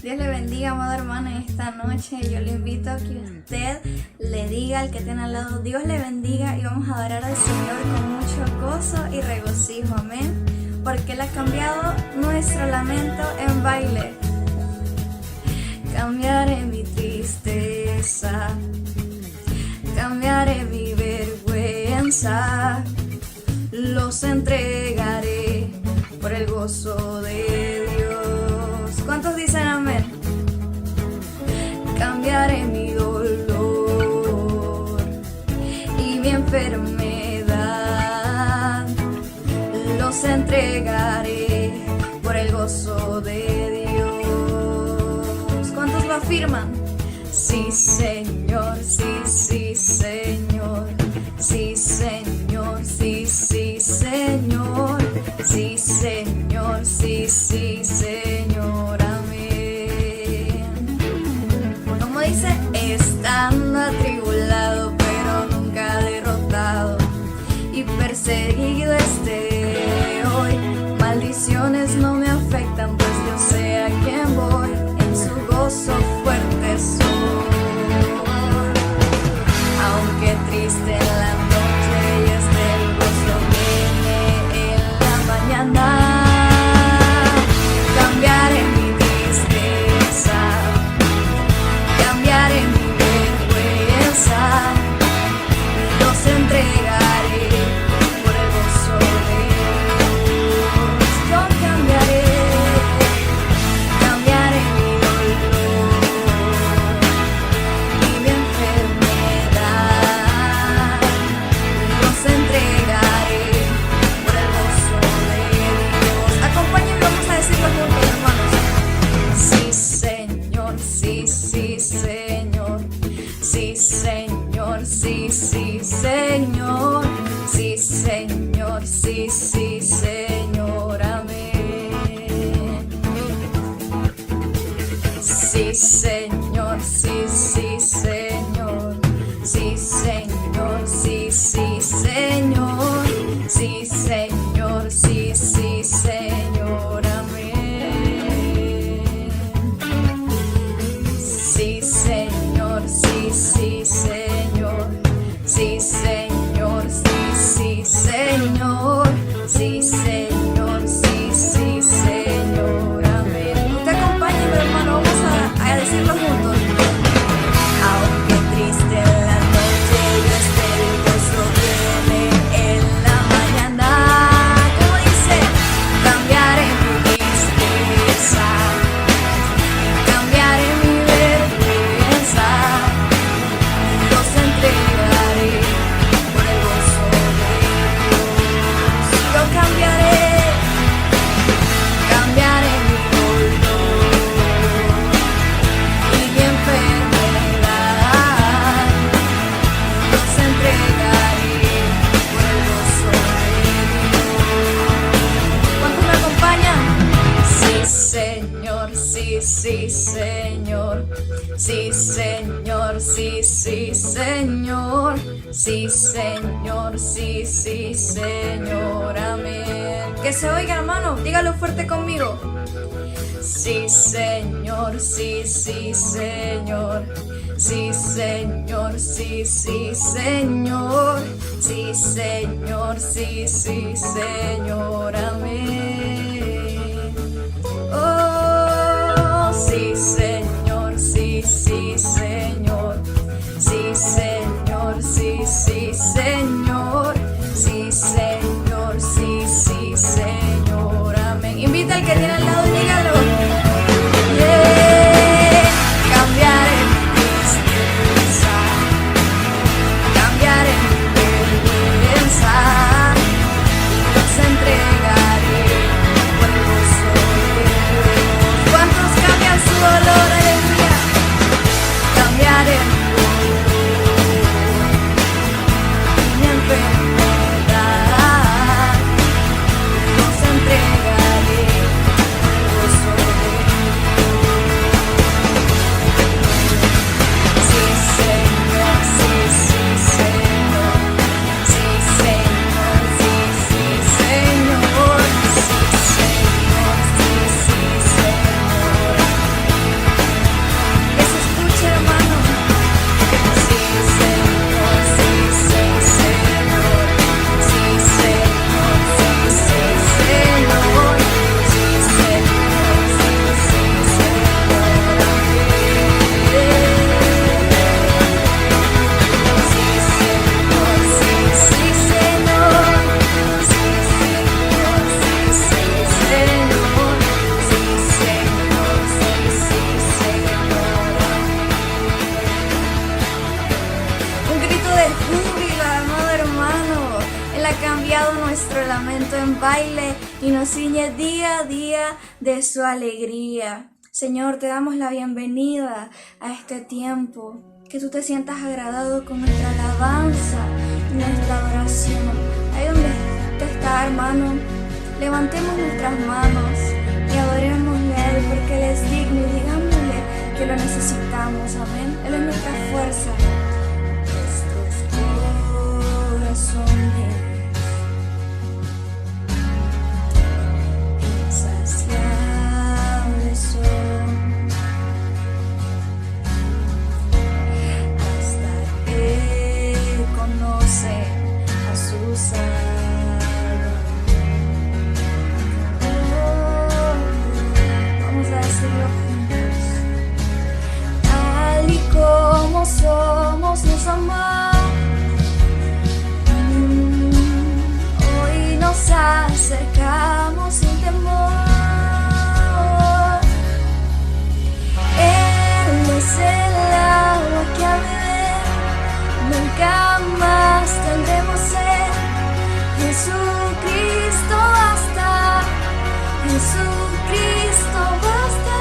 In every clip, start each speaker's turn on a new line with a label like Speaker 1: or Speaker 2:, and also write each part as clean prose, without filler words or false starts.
Speaker 1: Dios le bendiga, amado hermano, en esta noche. Yo le invito a que usted le diga al que tiene al lado, Dios le bendiga, y vamos a adorar al Señor con mucho gozo y regocijo, amén. Porque Él ha cambiado nuestro lamento en baile. Cambiaré mi tristeza, cambiaré mi vergüenza, los entregaré por el gozo de Dios. ¿Cuántos dicen amén? Cambiaré mi dolor y mi enfermedad, los entregaré por el gozo de Dios. ¿Cuántos lo afirman? Sí, Señor, sí, sí, Señor, sí, Señor, sí, sí, Señor, sí, Señor, sí, sí, Señor, amén. Como dice, estando atribulado, pero nunca derrotado, y perseguido esté hoy, maldiciones no me afectan, pues yo sé a quién voy, en su gozo fuerte soy. Aunque triste en la noche y esté el gozo viene en la mañana, cambiaré mi tristeza, cambiaré mi vergüenza, los entregaré por el gozo de Dios. Yo cambiaré mi dolor y mi enfermedad, los entregaré por el gozo de Dios. Acompáñenme, vamos a decirlo juntos, hermanos. Sí, Señor, sí, sí, Señor, sí, Señor, sí, sí, Señor, sí, Señor, sí, sí, Señor, amén. Sí, Señor, sí, sí, Señor, sí, Señor, sí, sí, Señor, sí, Señor, sí, sí, Señor, amén. Sí, Señor, sí, sí, Señor, sí, Señor, sí, sí, Señor, sí, Señor, sí, sí, Señor, amén. Usted acompáñeme, hermano, vamos a decirlo juntos. Aunque triste en la noche y esté el gozo viene en la mañana, como dice, cambiaré mi tristeza, cambiaré mi vergüenza, los entregaré por el gozo de Dios. Yo cambiaré mi dolor y mi enfermedad, los entregaré por el gozo de Dios. ¿Cuántos me acompañan? Sí, Señor, sí, sí, Señor, sí, Señor, sí, sí, Señor, sí, Señor, sí, sí, Señor, amén. Que se oiga, hermano, dígalo fuerte conmigo. Sí, Señor, sí, sí, Señor, sí, Señor, sí, sí, Señor, sí, Señor, sí, sí, Señor, amén. Oh, sí, Señor, sí, sí, Señor, sí, Señor, sí, sí, Señor, sí, Señor, sí, sí, Señor, amén. Invita al que tiene al lado y dígalo. Yeah. Cambiaré mi tristeza, cambiaré mi vergüenza, los entregaré ha cambiado nuestro lamento en baile y nos ciñe día a día de su alegría. Señor, te damos la bienvenida a este tiempo, que tú te sientas agradado con nuestra alabanza y nuestra adoración. Ahí donde usted está, hermano, levantemos nuestras manos y adorémosle a Él, porque Él es digno, y digámosle que lo necesitamos, amén. Él es nuestra fuerza. Nuestros corazones insaciables son, hasta que conoce a su Salvador. Vamos a decirlo juntos. Tal y como somos, nos amamos. Hoy nos acercamos sin temor. Él es el agua que a beber nunca más tendremos sed. Jesucristo basta, Jesucristo basta.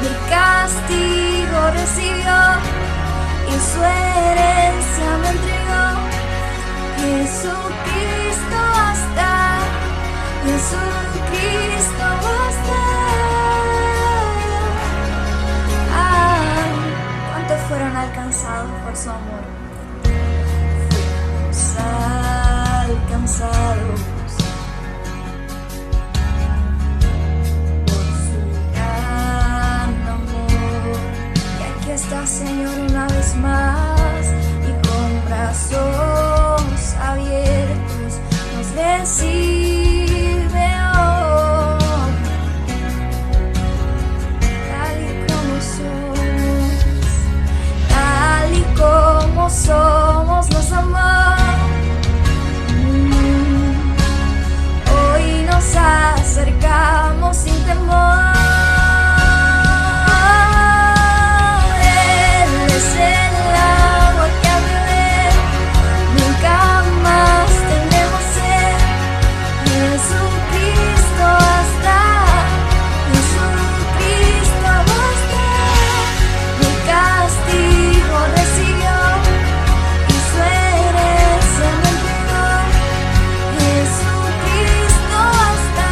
Speaker 1: Mi castigo recibió y su herencia me entregó. Jesucristo basta, Jesucristo basta. ¿Cuántos fueron alcanzados por su amor? Fuimos alcanzados por su gran amor. Y aquí está, Señor, una vez más, y con brazos abiertos nos recibe hoy, tal y como somos, nos amamos. Hoy nos acercamos sin temor. Él es el agua que a beber nunca más tendremos sed. Jesucristo basta, Jesucristo basta. Mi castigo recibió y su herencia me entregó. Jesucristo basta,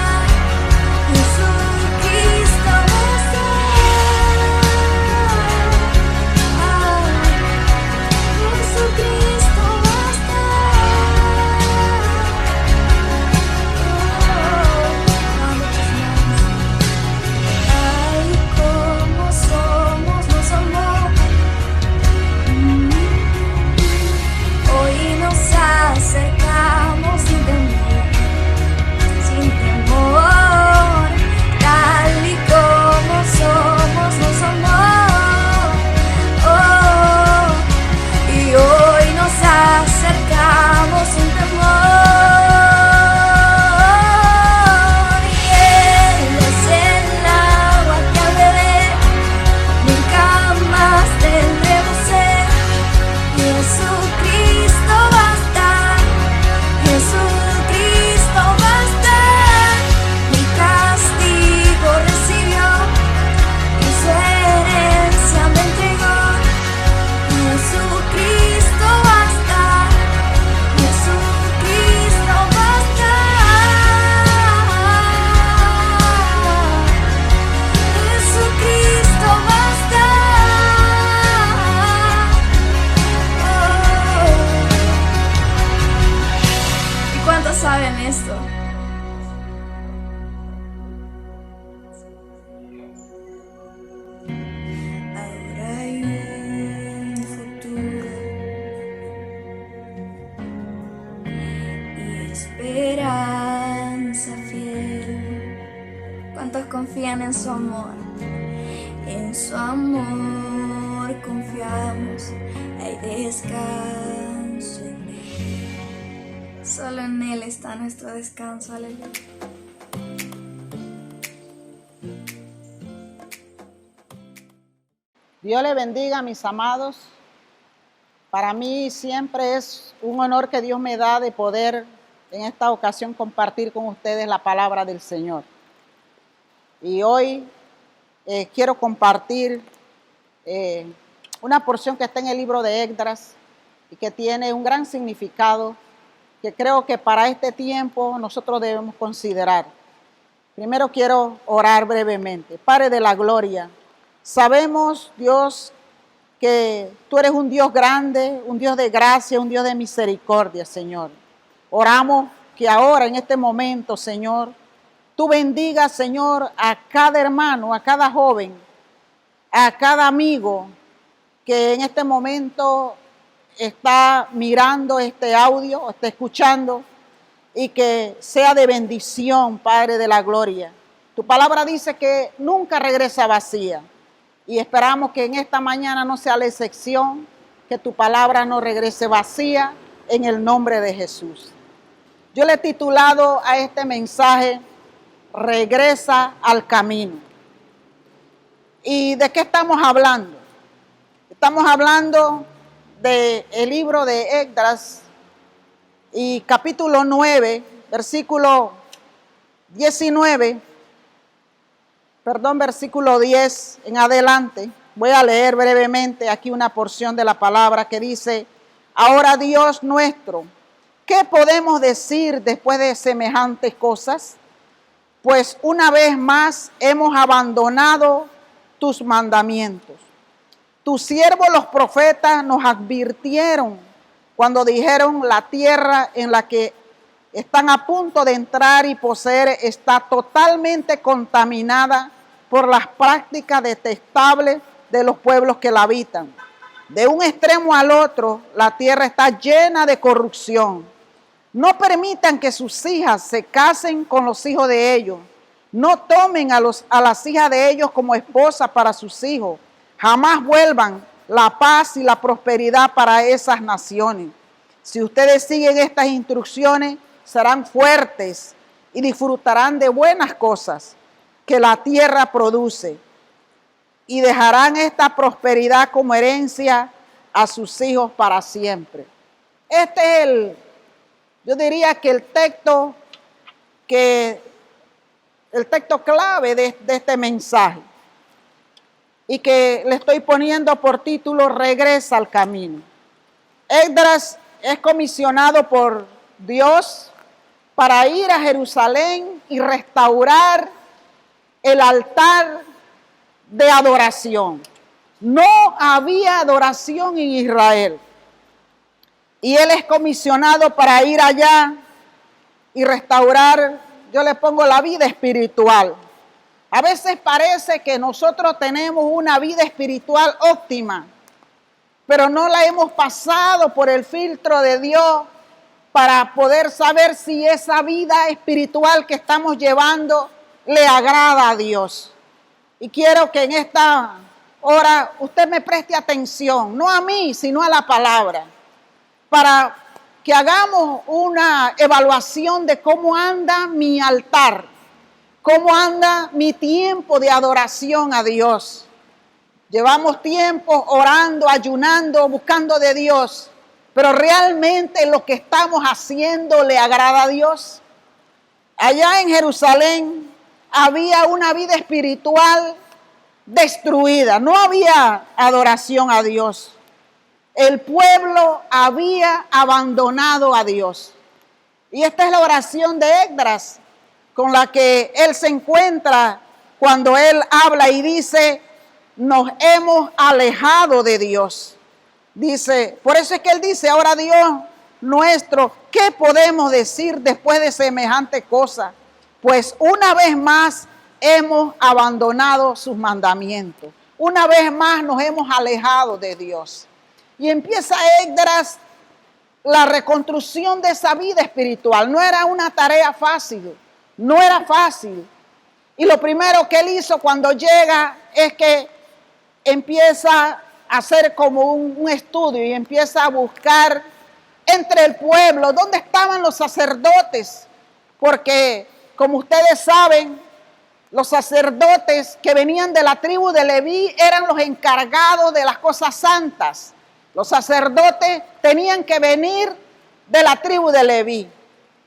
Speaker 1: Jesucristo basta. Jesucristo basta. Tal como somos, nos amó. Hoy nos acercamos sin temor, sin temor. Tal y como somos, nos amó. Oh, y hoy nos acercamos sin temor. Y Él es el agua que a beber nunca más tendremos sed. Jesucristo basta, Jesucristo basta. Mi castigo recibió y su herencia me entregó. Jesucristo basta, Jesucristo basta. Jesucristo basta. ¿Y cuántos saben esto? Ahora hay un futuro y esperanza fiel. ¿Cuántos confían en su amor? En su amor confiamos, hay descanso en Él. Solo en Él está nuestro descanso, aleluya.
Speaker 2: Dios le bendiga, mis amados. Para mí siempre es un honor que Dios me da de poder en esta ocasión compartir con ustedes la palabra del Señor. Y hoy quiero compartir una porción que está en el libro de Esdras y que tiene un gran significado que creo que para este tiempo nosotros debemos considerar. Primero quiero orar brevemente. Padre de la gloria, sabemos, Dios, que tú eres un Dios grande, un Dios de gracia, un Dios de misericordia, Señor. Oramos que ahora, en este momento, Señor, tú bendigas, Señor, a cada hermano, a cada joven, a cada amigo que en este momento está mirando este audio, está escuchando, y que sea de bendición, Padre de la gloria. Tu palabra dice que nunca regresa vacía. Y esperamos que en esta mañana no sea la excepción, que tu palabra no regrese vacía en el nombre de Jesús. Yo le he titulado a este mensaje, Regresa al camino. ¿Y de qué estamos hablando? Estamos hablando del libro de Esdras y capítulo 9, versículo 10 en adelante. Voy a leer brevemente aquí una porción de la palabra que dice: ahora, Dios nuestro, ¿qué podemos decir después de semejantes cosas? Pues una vez más hemos abandonado tus mandamientos. Tus siervos los profetas nos advirtieron cuando dijeron: la tierra en la que están a punto de entrar y poseer está totalmente contaminada por las prácticas detestables de los pueblos que la habitan. De un extremo al otro, la tierra está llena de corrupción. No permitan que sus hijas se casen con los hijos de ellos. No tomen a las hijas de ellos como esposas para sus hijos. Jamás vuelvan la paz y la prosperidad para esas naciones. Si ustedes siguen estas instrucciones, serán fuertes y disfrutarán de buenas cosas que la tierra produce, y dejarán esta prosperidad como herencia a sus hijos para siempre. Este es yo diría que el texto clave de este mensaje, y que le estoy poniendo por título Regresa al camino. Esdras es comisionado por Dios para ir a Jerusalén y restaurar el altar de adoración. No había adoración en Israel. Y él es comisionado para ir allá y restaurar, yo le pongo, la vida espiritual. A veces parece que nosotros tenemos una vida espiritual óptima, pero no la hemos pasado por el filtro de Dios para poder saber si esa vida espiritual que estamos llevando le agrada a Dios. Y quiero que en esta hora usted me preste atención, no a mí, sino a la palabra, para que hagamos una evaluación de cómo anda mi altar, cómo anda mi tiempo de adoración a Dios. Llevamos tiempo orando, ayunando, buscando de Dios, pero realmente lo que estamos haciendo le agrada a Dios. Allá en Jerusalén había una vida espiritual destruida, no había adoración a Dios. El pueblo había abandonado a Dios. Y esta es la oración de Esdras con la que él se encuentra cuando él habla y dice: nos hemos alejado de Dios. Dice, por eso es que él dice: ahora, Dios nuestro, ¿qué podemos decir después de semejante cosa? Pues una vez más hemos abandonado sus mandamientos. Una vez más nos hemos alejado de Dios. Y empieza Esdras la reconstrucción de esa vida espiritual. No era una tarea fácil, no era fácil. Y lo primero que él hizo cuando llega es que empieza a hacer como un estudio y empieza a buscar entre el pueblo dónde estaban los sacerdotes, porque como ustedes saben, los sacerdotes que venían de la tribu de Leví eran los encargados de las cosas santas. Los sacerdotes tenían que venir de la tribu de Leví.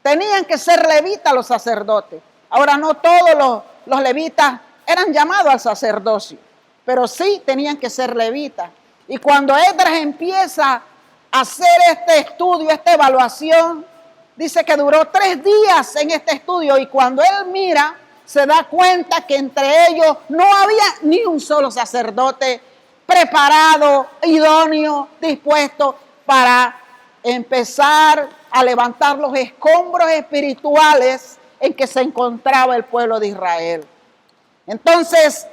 Speaker 2: Tenían que ser levitas los sacerdotes. Ahora no todos los levitas eran llamados al sacerdocio, pero sí tenían que ser levitas. Y cuando Esdras empieza a hacer este estudio, esta evaluación, dice que duró 3 días en este estudio, y cuando él mira, se da cuenta que entre ellos no había ni un solo sacerdote preparado, idóneo, dispuesto para empezar a levantar los escombros espirituales en que se encontraba el pueblo de Israel. Entonces,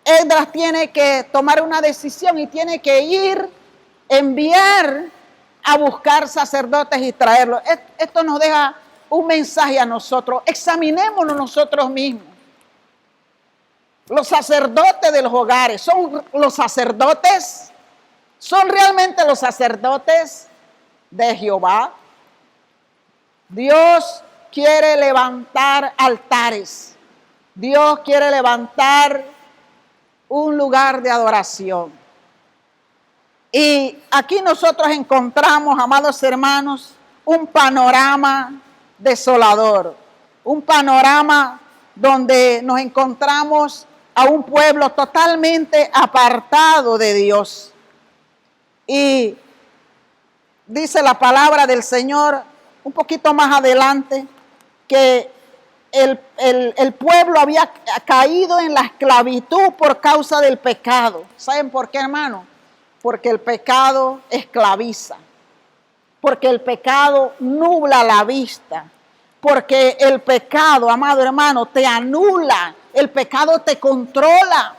Speaker 2: Esdras tiene que tomar una decisión y tiene que enviar a buscar sacerdotes y traerlos. Esto nos deja un mensaje a nosotros. Examinémonos nosotros mismos. Los sacerdotes de los hogares, ¿son los sacerdotes? ¿Son realmente los sacerdotes de Jehová? Dios quiere levantar altares. Dios quiere levantar un lugar de adoración. Y aquí nosotros encontramos, amados hermanos, un panorama desolador. Un panorama donde nos encontramos a un pueblo totalmente apartado de Dios. Y dice la palabra del Señor un poquito más adelante que el pueblo había caído en la esclavitud por causa del pecado. ¿Saben por qué, hermano? Porque el pecado esclaviza, porque el pecado nubla la vista, porque el pecado, amado hermano, te anula, el pecado te controla.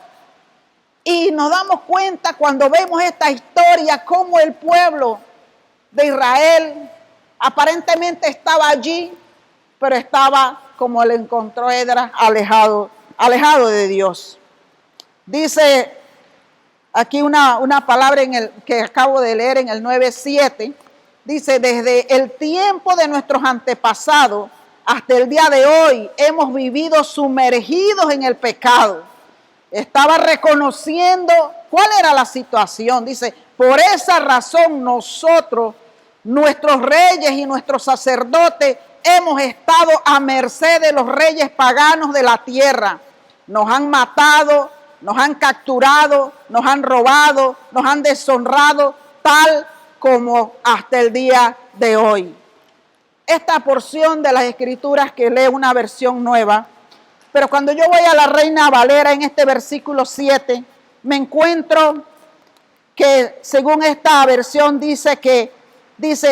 Speaker 2: Y nos damos cuenta cuando vemos esta historia cómo el pueblo de Israel aparentemente estaba allí, pero estaba, como le encontró Esdras, alejado de Dios. Dice aquí una palabra que acabo de leer en el 9:7, dice: desde el tiempo de nuestros antepasados hasta el día de hoy hemos vivido sumergidos en el pecado. Estaba reconociendo cuál era la situación. Dice: por esa razón nosotros, nuestros reyes y nuestros sacerdotes, hemos estado a merced de los reyes paganos de la tierra. Nos han matado, nos han capturado, nos han robado, nos han deshonrado, tal como hasta el día de hoy. Esta porción de las Escrituras que leo una versión nueva, pero cuando yo voy a la Reina Valera en este versículo 7, me encuentro que según esta versión dice,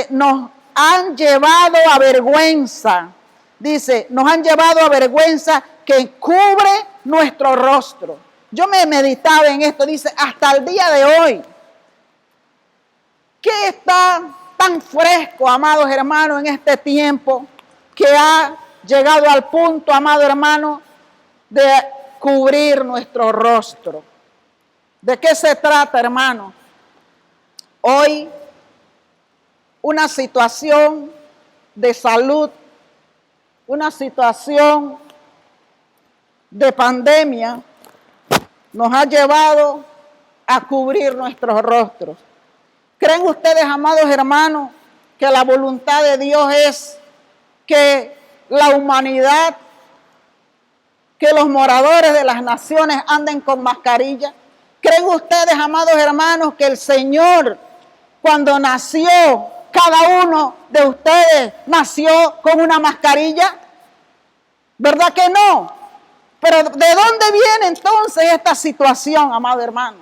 Speaker 2: nos han llevado a vergüenza. Dice, nos han llevado a vergüenza que cubre nuestro rostro. Yo me meditaba en esto, dice, hasta el día de hoy. ¿Qué está tan fresco, amados hermanos, en este tiempo que ha llegado al punto, amado hermano, de cubrir nuestro rostro? ¿De qué se trata, hermano? Hoy, una situación de salud, una situación de pandemia, nos ha llevado a cubrir nuestros rostros. ¿Creen ustedes, amados hermanos, que la voluntad de Dios es que la humanidad, que los moradores de las naciones anden con mascarilla? ¿Creen ustedes, amados hermanos, que el Señor, cuando nació, cada uno de ustedes nació con una mascarilla? ¿Verdad que no? Pero ¿de dónde viene entonces esta situación, amado hermano?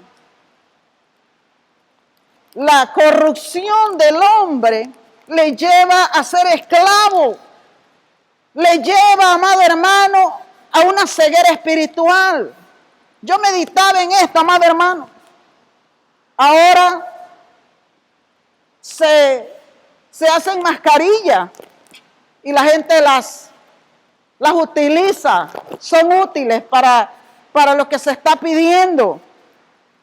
Speaker 2: La corrupción del hombre le lleva a ser esclavo, le lleva, amado hermano, a una ceguera espiritual. Yo meditaba en esto, amado hermano. Ahora se hacen mascarillas y la gente las utiliza, son útiles para lo que se está pidiendo.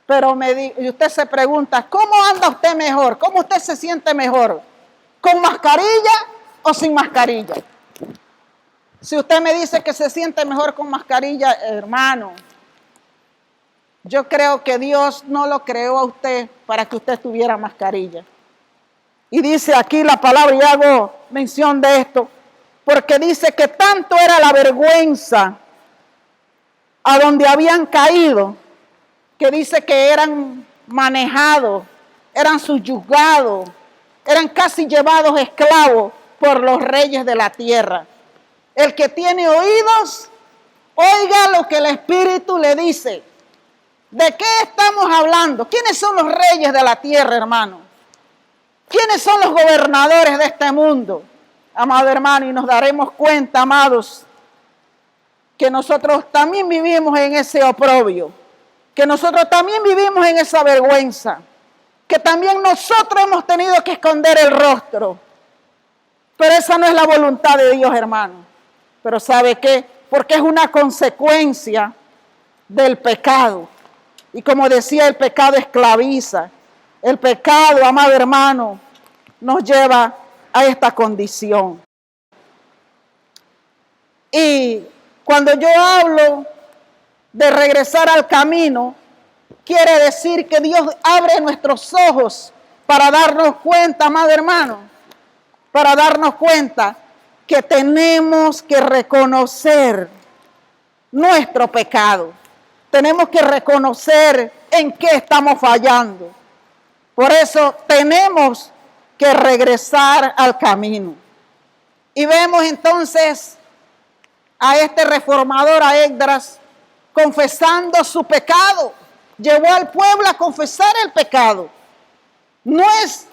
Speaker 2: Pero y usted se pregunta, ¿cómo anda usted mejor? ¿Cómo usted se siente mejor? ¿Con mascarilla o sin mascarilla? Si usted me dice que se siente mejor con mascarilla, hermano, Yo creo que Dios no lo creó a usted para que usted tuviera mascarilla. Y dice aquí la palabra, y hago mención de esto, porque dice que tanto era la vergüenza a donde habían caído, que dice que eran manejados, eran subyugados, eran casi llevados esclavos por los reyes de la tierra. El que tiene oídos, oiga lo que el Espíritu le dice. ¿De qué estamos hablando? ¿Quiénes son los reyes de la tierra, hermano? ¿Quiénes son los gobernadores de este mundo? Amado hermano, y nos daremos cuenta, amados, que nosotros también vivimos en ese oprobio, que nosotros también vivimos en esa vergüenza, que también nosotros hemos tenido que esconder el rostro. Pero esa no es la voluntad de Dios, hermano. Pero ¿sabe qué? Porque es una consecuencia del pecado. Y como decía, el pecado esclaviza. El pecado, amado hermano, nos lleva a esta condición. Y cuando yo hablo de regresar al camino, quiere decir que Dios abre nuestros ojos para darnos cuenta, amado hermano, para darnos cuenta que tenemos que reconocer nuestro pecado. Tenemos que reconocer en qué estamos fallando. Por eso tenemos que regresar al camino. Y vemos entonces a este reformador, a Esdras, confesando su pecado. Llevó al pueblo a confesar el pecado. No es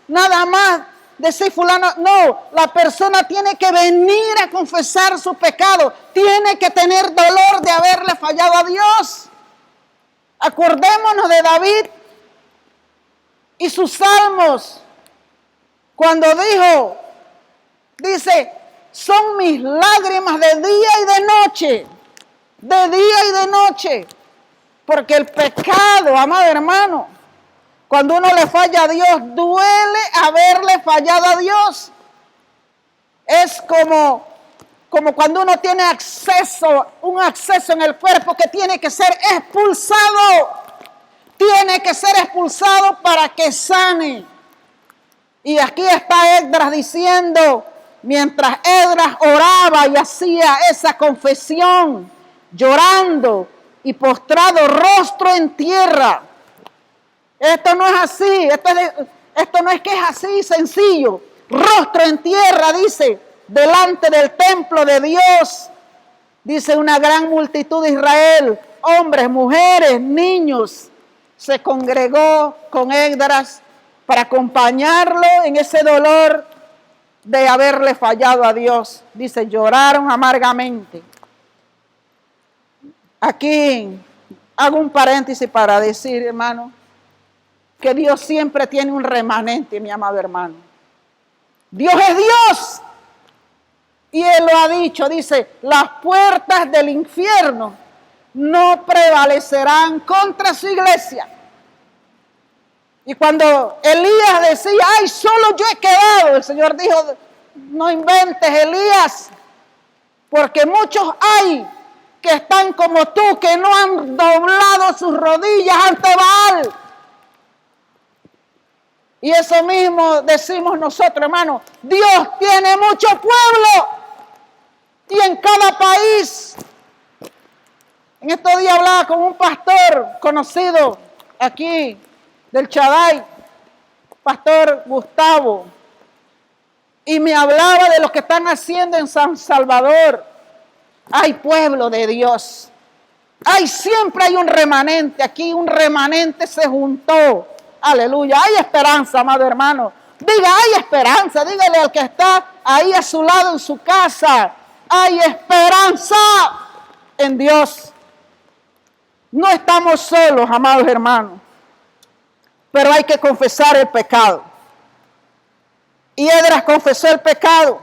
Speaker 2: nada más decir fulano, no, la persona tiene que venir a confesar su pecado, tiene que tener dolor de haberle fallado a Dios. Acordémonos de David y sus salmos, cuando dice, son mis lágrimas de día y de noche, porque el pecado, amado hermano, cuando uno le falla a Dios, duele haberle fallado a Dios. Es como cuando uno tiene un acceso en el cuerpo que tiene que ser expulsado. Tiene que ser expulsado para que sane. Y aquí está Esdras diciendo, mientras Esdras oraba y hacía esa confesión, llorando y postrado rostro en tierra. Esto no es así, esto no es que es así sencillo. Rostro en tierra, dice, delante del templo de Dios. Dice, una gran multitud de Israel, hombres, mujeres, niños, se congregó con Esdras para acompañarlo en ese dolor de haberle fallado a Dios. Dice, lloraron amargamente. Aquí hago un paréntesis para decir, hermano, que Dios siempre tiene un remanente, mi amado hermano. Dios es Dios. Y Él lo ha dicho, dice, las puertas del infierno no prevalecerán contra su iglesia. Y cuando Elías decía, ay, solo yo he quedado, el Señor dijo, no inventes, Elías, porque muchos hay que están como tú, que no han doblado sus rodillas ante Baal. Y eso mismo decimos nosotros, hermano, Dios tiene mucho pueblo y en cada país. En estos días hablaba con un pastor conocido aquí del Chaday, pastor Gustavo, y me hablaba de lo que están haciendo en San Salvador. Hay pueblo de Dios. Siempre hay un remanente. Aquí un remanente se juntó. Aleluya. Hay esperanza, amado hermano. Diga, hay esperanza. Dígale al que está ahí a su lado en su casa. Hay esperanza en Dios. No estamos solos, amados hermanos. Pero hay que confesar el pecado. Y Esdras confesó el pecado.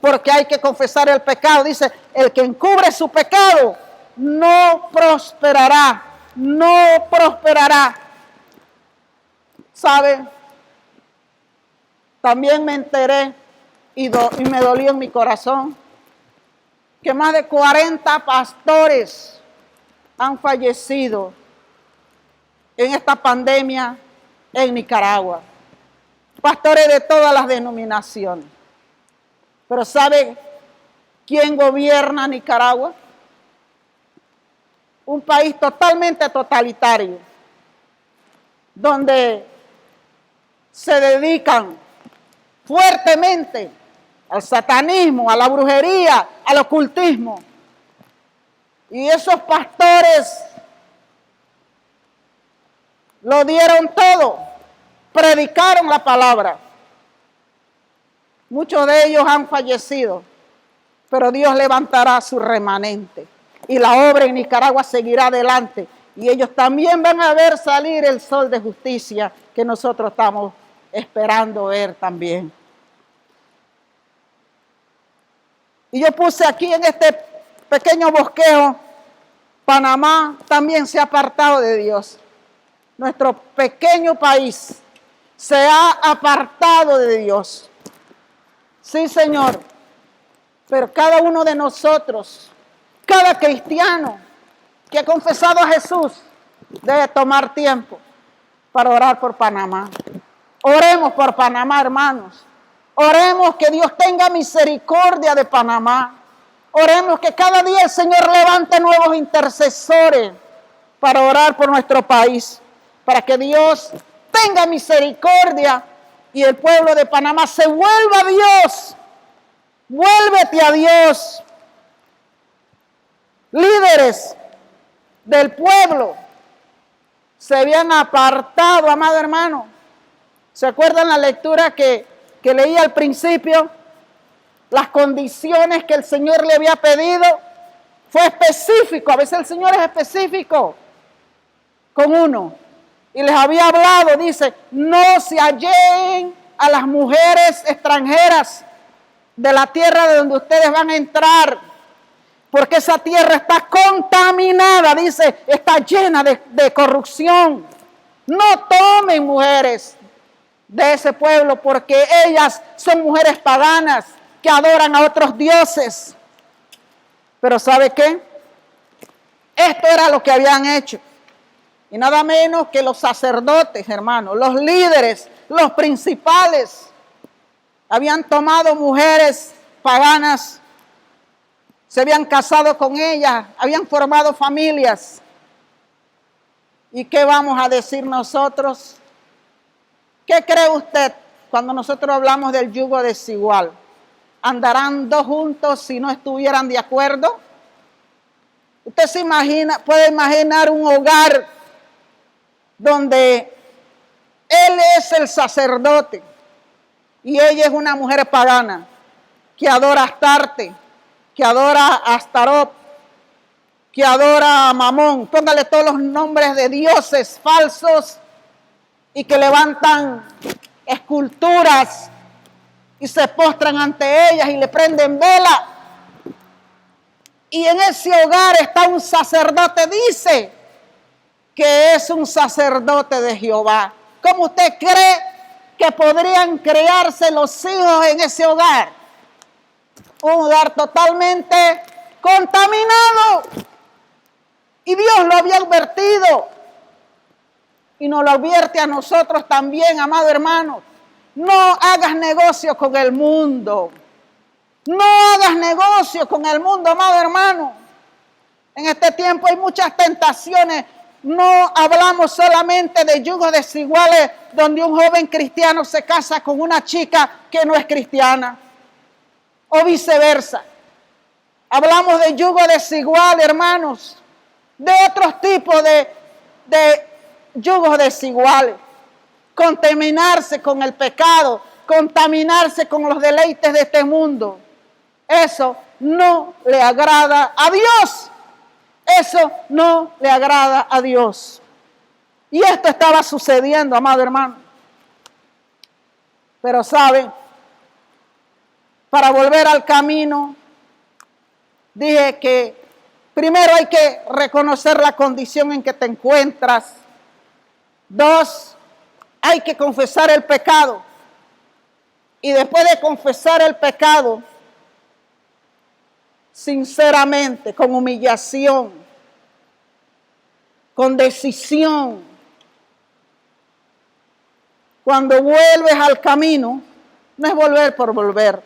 Speaker 2: Porque hay que confesar el pecado. Dice, el que encubre su pecado no prosperará. No prosperará. ¿Sabe? También me enteré y me dolió en mi corazón que más de 40 pastores han fallecido en esta pandemia en Nicaragua. Pastores de todas las denominaciones. Pero ¿sabe quién gobierna Nicaragua? Un país totalmente totalitario, donde se dedican fuertemente al satanismo, a la brujería, al ocultismo. Y esos pastores lo dieron todo, predicaron la palabra. Muchos de ellos han fallecido, pero Dios levantará su remanente. Y la obra en Nicaragua seguirá adelante. Y ellos también van a ver salir el sol de justicia que nosotros estamos esperando ver también. Y yo puse aquí en este pequeño bosquejo, Panamá también se ha apartado de Dios. Nuestro pequeño país se ha apartado de Dios. Sí, Señor, pero cada uno de nosotros, cada cristiano que ha confesado a Jesús, debe tomar tiempo para orar por Panamá. Oremos por Panamá, hermanos. Oremos que Dios tenga misericordia de Panamá. Oremos que cada día el Señor levante nuevos intercesores para orar por nuestro país, para que Dios tenga misericordia y el pueblo de Panamá se vuelva a Dios. Vuélvete a Dios. Líderes del pueblo se habían apartado, amado hermano. ¿Se acuerdan la lectura que leí al principio? Las condiciones que el Señor le había pedido. Fue específico. A veces el Señor es específico con uno. Y les había hablado, dice, no se alleguen a las mujeres extranjeras de la tierra de donde ustedes van a entrar, porque esa tierra está contaminada, dice, está llena de corrupción. No tomen mujeres de ese pueblo, porque ellas son mujeres paganas que adoran a otros dioses. Pero ¿sabe qué? Esto era lo que habían hecho. Y nada menos que los sacerdotes, hermanos, los líderes, los principales, habían tomado mujeres paganas, se habían casado con ellas, habían formado familias. ¿Y qué vamos a decir nosotros? ¿Qué cree usted cuando nosotros hablamos del yugo desigual? ¿Andarán dos juntos si no estuvieran de acuerdo? Usted se imagina, puede imaginar un hogar donde él es el sacerdote y ella es una mujer pagana que adora a Astarte, que adora a Astarot, que adora a Mamón. Póngale todos los nombres de dioses falsos y que levantan esculturas y se postran ante ellas y le prenden vela. Y en ese hogar está un sacerdote, dice que es un sacerdote de Jehová. ¿Cómo usted cree que podrían crearse los hijos en ese hogar? Un hogar totalmente contaminado. Y Dios lo había advertido. Y nos lo advierte a nosotros también, amado hermano. No hagas negocio con el mundo. No hagas negocio con el mundo, amado hermano. En este tiempo hay muchas tentaciones. No hablamos solamente de yugos desiguales donde un joven cristiano se casa con una chica que no es cristiana. O viceversa. Hablamos de yugo desigual, hermanos. De otros tipos de yugos desiguales. Contaminarse con el pecado. Contaminarse con los deleites de este mundo. Eso no le agrada a Dios. Eso no le agrada a Dios. Y esto estaba sucediendo, amado hermano. Pero ¿saben? Para volver al camino, dije que primero hay que reconocer la condición en que te encuentras. 2, hay que confesar el pecado. Y después de confesar el pecado, sinceramente, con humillación, con decisión. Cuando vuelves al camino, no es volver por volver.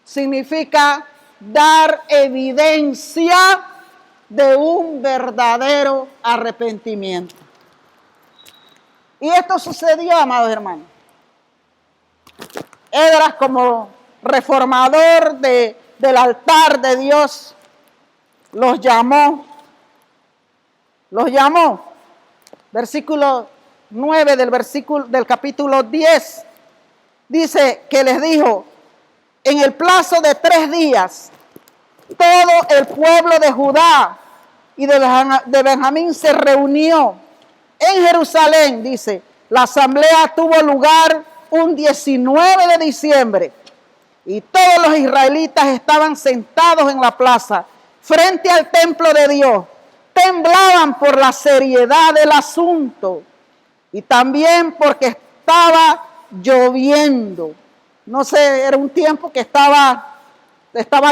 Speaker 2: Significa dar evidencia de un verdadero arrepentimiento. Y esto sucedió, amados hermanos. Esdras, como reformador del altar de Dios, los llamó. Versículo 9 del capítulo 10. Dice que les dijo: en el plazo de 3 días, todo el pueblo de Judá y de Benjamín se reunió en Jerusalén. Dice, la asamblea tuvo lugar un 19 de diciembre y todos los israelitas estaban sentados en la plaza frente al templo de Dios. Temblaban por la seriedad del asunto y también porque estaba lloviendo. No sé, era un tiempo que estaba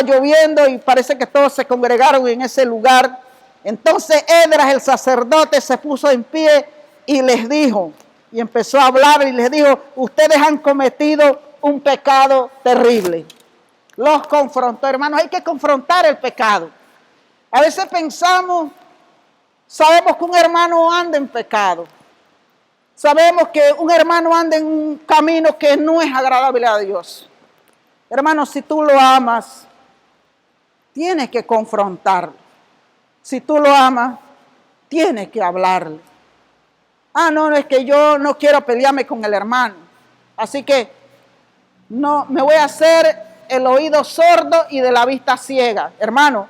Speaker 2: lloviendo y parece que todos se congregaron en ese lugar. Entonces Esdras, el sacerdote, se puso en pie y les dijo, y empezó a hablar y les dijo: ustedes han cometido un pecado terrible. Los confrontó. Hermanos, hay que confrontar el pecado. A veces sabemos que un hermano anda en pecado. Sabemos que un hermano anda en un camino que no es agradable a Dios. Hermano, si tú lo amas, tienes que confrontarlo. Si tú lo amas, tienes que hablarle. No, es que yo no quiero pelearme con el hermano. Así que no, me voy a hacer el oído sordo y de la vista ciega. Hermano,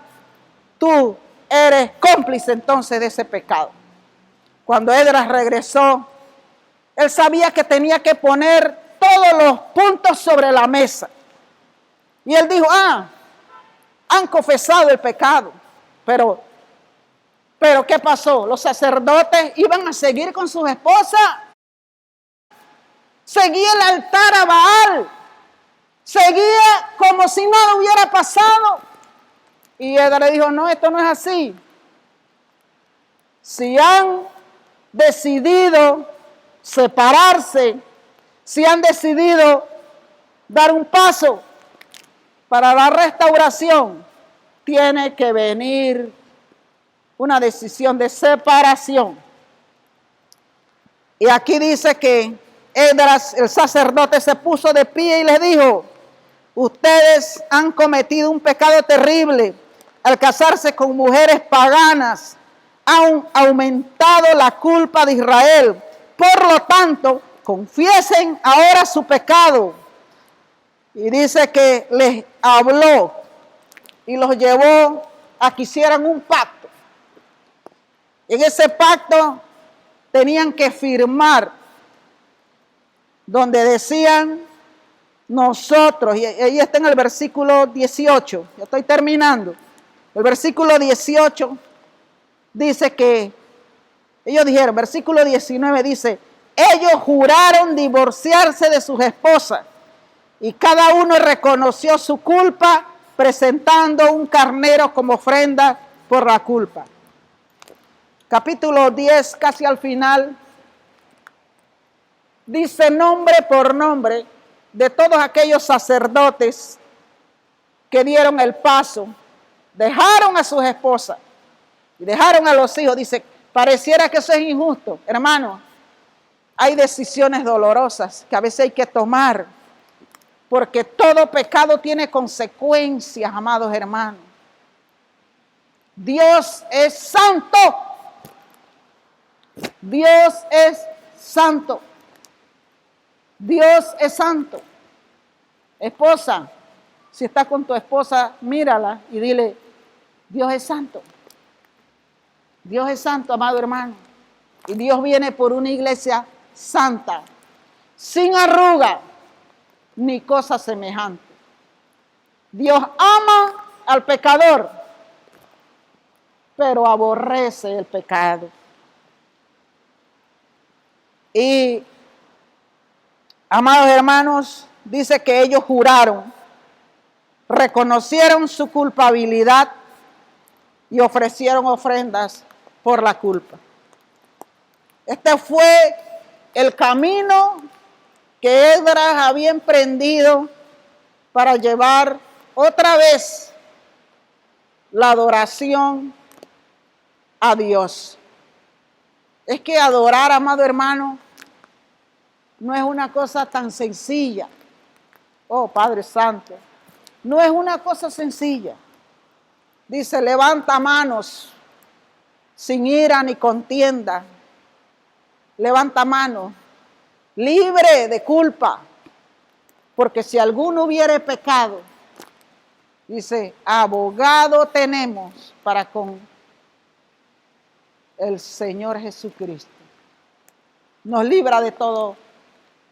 Speaker 2: tú eres cómplice entonces de ese pecado. Cuando Esdras regresó, él sabía que tenía que poner todos los puntos sobre la mesa. Y él dijo: han confesado el pecado. Pero ¿qué pasó? Los sacerdotes iban a seguir con sus esposas. Seguía el altar a Baal. Seguía como si nada hubiera pasado. Y Esdras le dijo: no, esto no es así. Si han decidido separarse, si han decidido dar un paso para la restauración, tiene que venir una decisión de separación. Y aquí dice que Esdras, el sacerdote, se puso de pie y les dijo: ustedes han cometido un pecado terrible al casarse con mujeres paganas. Han aumentado la culpa de Israel. Por lo tanto, confiesen ahora su pecado. Y dice que les habló y los llevó a que hicieran un pacto. En ese pacto tenían que firmar, donde decían: nosotros, y ahí está en el versículo 18, ya estoy terminando. El versículo 18 dice que ellos dijeron, versículo 19 dice: ellos juraron divorciarse de sus esposas y cada uno reconoció su culpa presentando un carnero como ofrenda por la culpa. Capítulo 10, casi al final, dice nombre por nombre de todos aquellos sacerdotes que dieron el paso, dejaron a sus esposas y dejaron a los hijos. Dice, pareciera que eso es injusto. Hermano, hay decisiones dolorosas que a veces hay que tomar, porque todo pecado tiene consecuencias, amados hermanos. Dios es santo. Dios es santo. Dios es santo. Esposa, si estás con tu esposa, mírala y dile: Dios es santo. Dios es santo, amado hermano. Y Dios viene por una iglesia santa, sin arruga ni cosa semejante. Dios ama al pecador, pero aborrece el pecado. Y, amados hermanos, dice que ellos juraron, reconocieron su culpabilidad y ofrecieron ofrendas por la culpa. Este fue el camino que Esdras había emprendido para llevar otra vez la adoración a Dios. Es que adorar, amado hermano, no es una cosa tan sencilla. Oh, Padre Santo, no es una cosa sencilla. Dice, levanta manos sin ira ni contienda. Levanta manos, libre de culpa. Porque si alguno hubiere pecado, dice, abogado tenemos para con el Señor Jesucristo. Nos libra de toda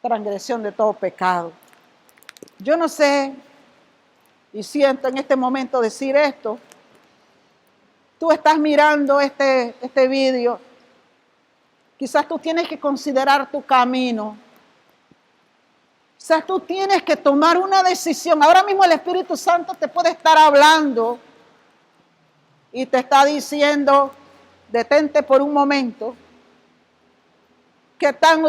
Speaker 2: transgresión, de todo pecado. Yo no sé, y siento en este momento decir esto. Tú estás mirando este vídeo. Quizás tú tienes que considerar tu camino. Quizás tú tienes que tomar una decisión. Ahora mismo el Espíritu Santo te puede estar hablando y te está diciendo, detente por un momento. ¿Qué tan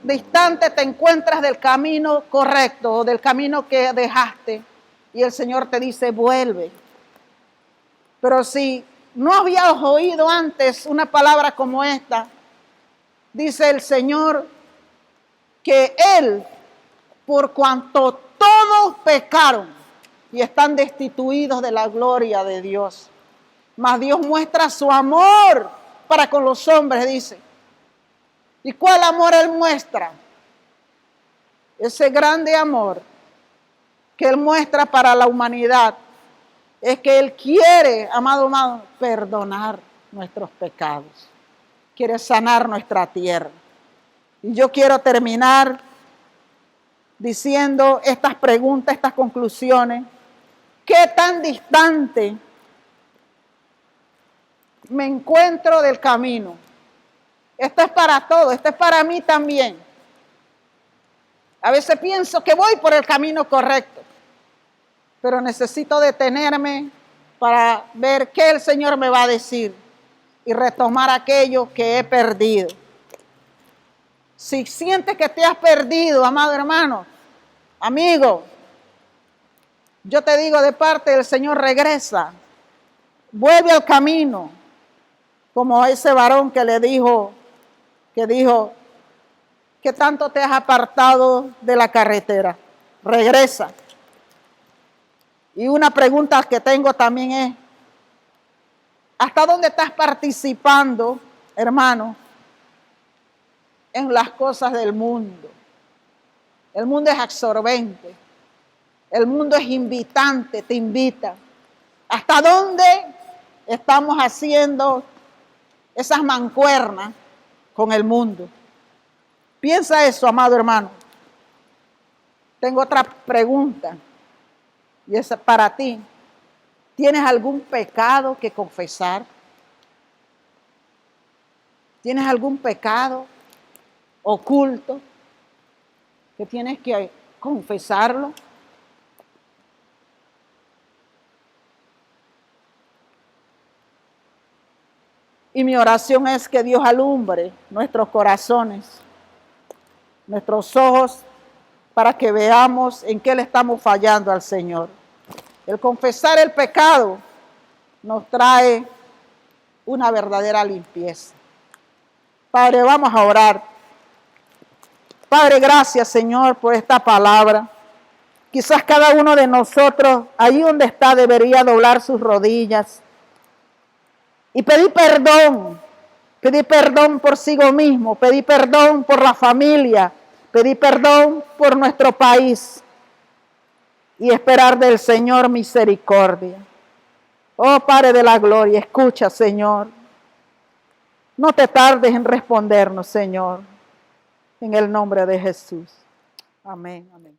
Speaker 2: distante te encuentras del camino correcto o del camino que dejaste? Y el Señor te dice, vuelve. Pero si no habías oído antes una palabra como esta, dice el Señor que Él, por cuanto todos pecaron y están destituidos de la gloria de Dios, mas Dios muestra su amor para con los hombres, dice. ¿Y cuál amor Él muestra? Ese grande amor que Él muestra para la humanidad es que Él quiere, amado, perdonar nuestros pecados. Quiere sanar nuestra tierra. Y yo quiero terminar diciendo estas preguntas, estas conclusiones. ¿Qué tan distante me encuentro del camino? Esto es para todos, esto es para mí también. A veces pienso que voy por el camino correcto, pero necesito detenerme para ver qué el Señor me va a decir y retomar aquello que he perdido. Si sientes que te has perdido, amado hermano, amigo, yo te digo de parte del Señor, regresa, vuelve al camino, como ese varón que le dijo, que tanto te has apartado de la carretera, regresa. Y una pregunta que tengo también es, ¿hasta dónde estás participando, hermano, en las cosas del mundo? El mundo es absorbente, el mundo es invitante, te invita. ¿Hasta dónde estamos haciendo esas mancuernas con el mundo? Piensa eso, amado hermano. Tengo otra pregunta, y es para ti. ¿Tienes algún pecado que confesar? ¿Tienes algún pecado oculto que tienes que confesarlo? Y mi oración es que Dios alumbre nuestros corazones, nuestros ojos, para que veamos en qué le estamos fallando al Señor. El confesar el pecado nos trae una verdadera limpieza. Padre, vamos a orar. Padre, gracias, Señor, por esta palabra. Quizás cada uno de nosotros, ahí donde está, debería doblar sus rodillas y pedir perdón por sí mismo, pedir perdón por la familia, pedir perdón por nuestro país y esperar del Señor misericordia. Oh Padre de la gloria, escucha, Señor. No te tardes en respondernos, Señor, en el nombre de Jesús. Amén, amén.